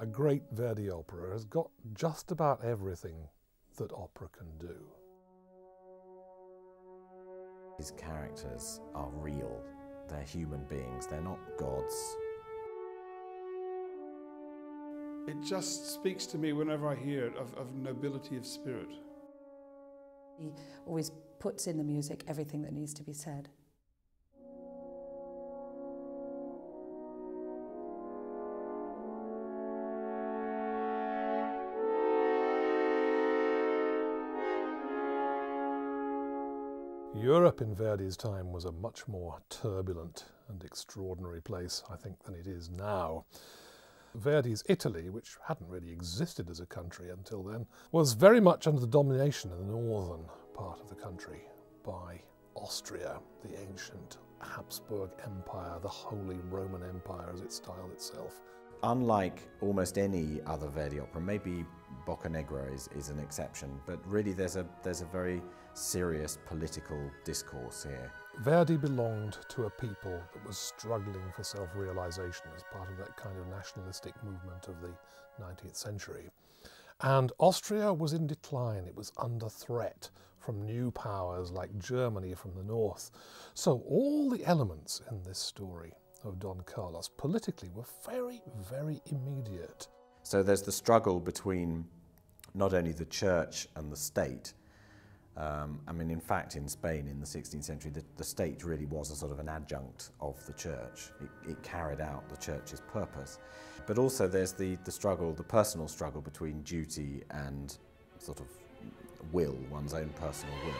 A great Verdi opera has got just about everything that opera can do. These characters are real. They're human beings. They're not gods. It just speaks to me whenever I hear it of nobility of spirit. He always puts in the music everything that needs to be said. Europe in Verdi's time was a much more turbulent and extraordinary place, I think, than it is now. Verdi's Italy, which hadn't really existed as a country until then, was very much under the domination in the northern part of the country by Austria, the ancient Habsburg Empire, the Holy Roman Empire as it styled itself. Unlike almost any other Verdi opera, maybe Boccanegra is an exception, but really there's a very serious political discourse here. Verdi belonged to a people that was struggling for self-realization as part of that kind of nationalistic movement of the 19th century. And Austria was in decline. It was under threat from new powers like Germany from the north. So all the elements in this story of Don Carlos politically were very, very immediate. So there's the struggle between not only the church and the state. I mean, in fact, in Spain in the 16th century, the state really was a sort of an adjunct of the church. It carried out the church's purpose. But also there's the struggle, the personal struggle between duty and sort of will, one's own personal will.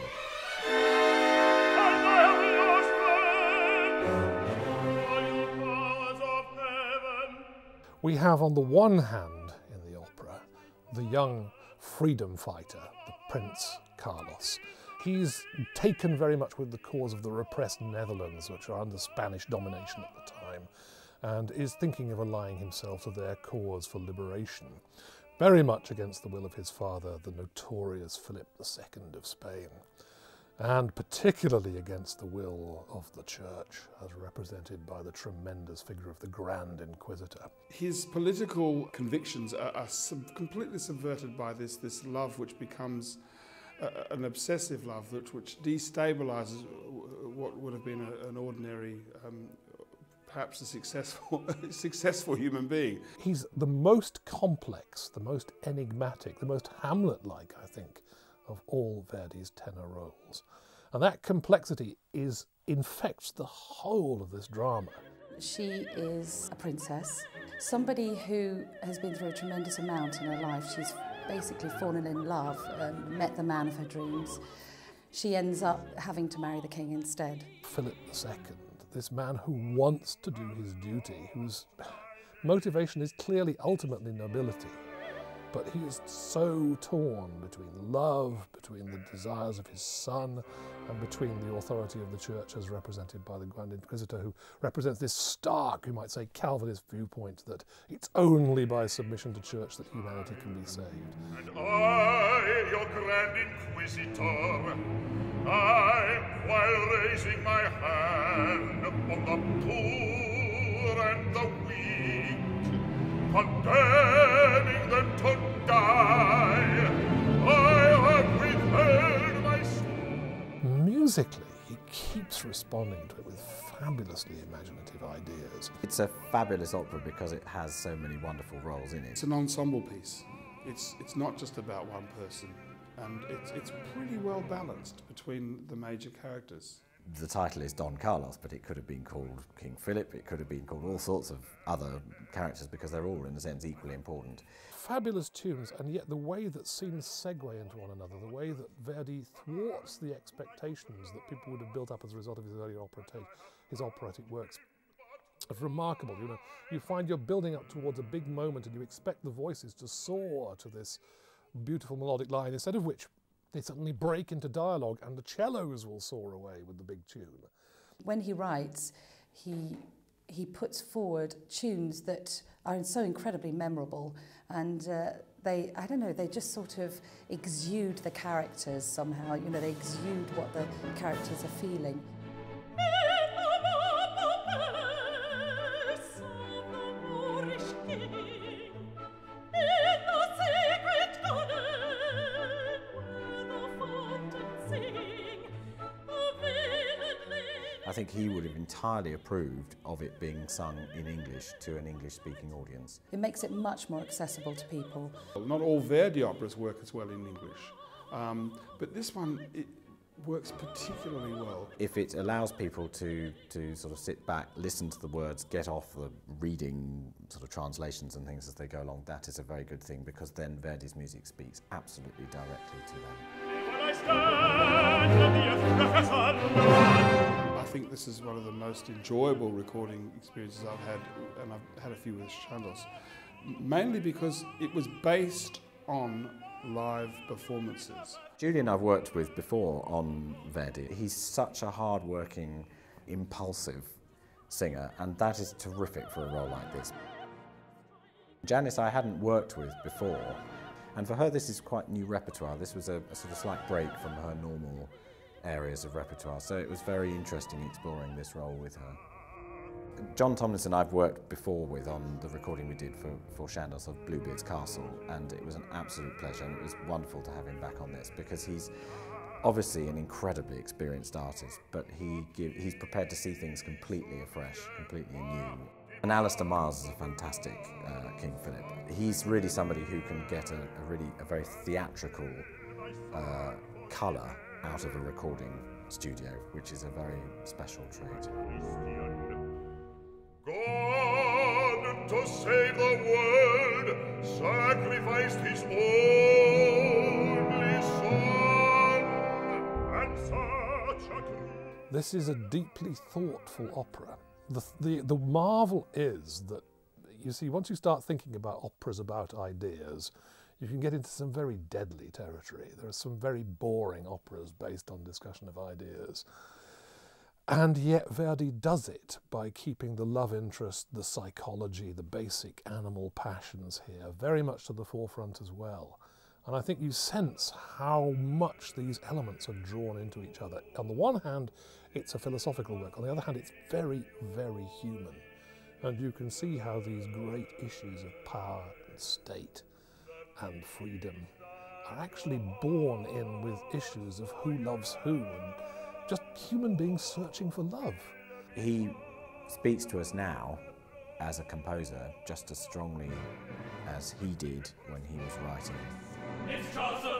We have on the one hand in the opera the young freedom fighter, the Prince Carlos. He's taken very much with the cause of the repressed Netherlands, which are under Spanish domination at the time, and is thinking of allying himself to their cause for liberation, very much against the will of his father, the notorious Philip II of Spain, and particularly against the will of the church, as represented by the tremendous figure of the Grand Inquisitor. His political convictions are completely subverted by this love which becomes an obsessive love which destabilizes what would have been an ordinary, perhaps a successful human being. He's the most complex, the most enigmatic, the most Hamlet-like, I think, of all Verdi's tenor roles. And that complexity infects the whole of this drama. She is a princess, somebody who has been through a tremendous amount in her life. She's basically fallen in love and met the man of her dreams. She ends up having to marry the king instead. Philip II, this man who wants to do his duty, whose motivation is clearly ultimately nobility, but he is so torn between love, between the desires of his son, and between the authority of the church as represented by the Grand Inquisitor, who represents this stark, you might say, Calvinist viewpoint that it's only by submission to church that humanity can be saved. And I, your Grand Inquisitor, I, while raising my hand upon the poor and the weak, condemning them to die, I have withheld my soul. Musically, he keeps responding to it with fabulously imaginative ideas. It's a fabulous opera because it has so many wonderful roles in it. It's an ensemble piece. It's not just about one person, and it's pretty well balanced between the major characters. The title is Don Carlos, but it could have been called King Philip, it could have been called all sorts of other characters because they're all, in a sense, equally important. Fabulous tunes, and yet the way that scenes segue into one another, the way that Verdi thwarts the expectations that people would have built up as a result of his earlier his operatic works, is remarkable. You know, you find you're building up towards a big moment and you expect the voices to soar to this beautiful melodic line, instead of which they suddenly break into dialogue and the cellos will soar away with the big tune. When he writes, he puts forward tunes that are so incredibly memorable, and they just sort of exude the characters somehow. You know, they exude what the characters are feeling. I think he would have entirely approved of it being sung in English to an English-speaking audience. It makes it much more accessible to people. Not all Verdi operas work as well in English, but this one, it works particularly well. If it allows people to sort of sit back, listen to the words, get off the reading sort of translations and things as they go along, that is a very good thing, because then Verdi's music speaks absolutely directly to them. I think this is one of the most enjoyable recording experiences I've had, and I've had a few with Chandos, mainly because it was based on live performances. Julian I've worked with before on Verdi. He's such a hard-working, impulsive singer, and that is terrific for a role like this. Janice I hadn't worked with before, and for her this is quite new repertoire. This was a sort of slight break from her normal areas of repertoire, so it was very interesting exploring this role with her. John Tomlinson I've worked before with on the recording we did for Chandos of Bluebeard's Castle, and it was an absolute pleasure, and it was wonderful to have him back on this, because he's obviously an incredibly experienced artist, but he's prepared to see things completely afresh, completely anew. And Alistair Miles is a fantastic King Philip. He's really somebody who can get a very theatrical colour out of a recording studio, which is a very special trait. God, to save the world, sacrificed his only son, and such a grief. This is a deeply thoughtful opera. The marvel is that, you see, once you start thinking about operas about ideas, you can get into some very deadly territory. There are some very boring operas based on discussion of ideas. And yet Verdi does it by keeping the love interest, the psychology, the basic animal passions here very much to the forefront as well. And I think you sense how much these elements are drawn into each other. On the one hand, it's a philosophical work. On the other hand, it's very, very human. And you can see how these great issues of power and state and freedom are actually born in with issues of who loves who and just human beings searching for love. He speaks to us now as a composer just as strongly as he did when he was writing. It's just a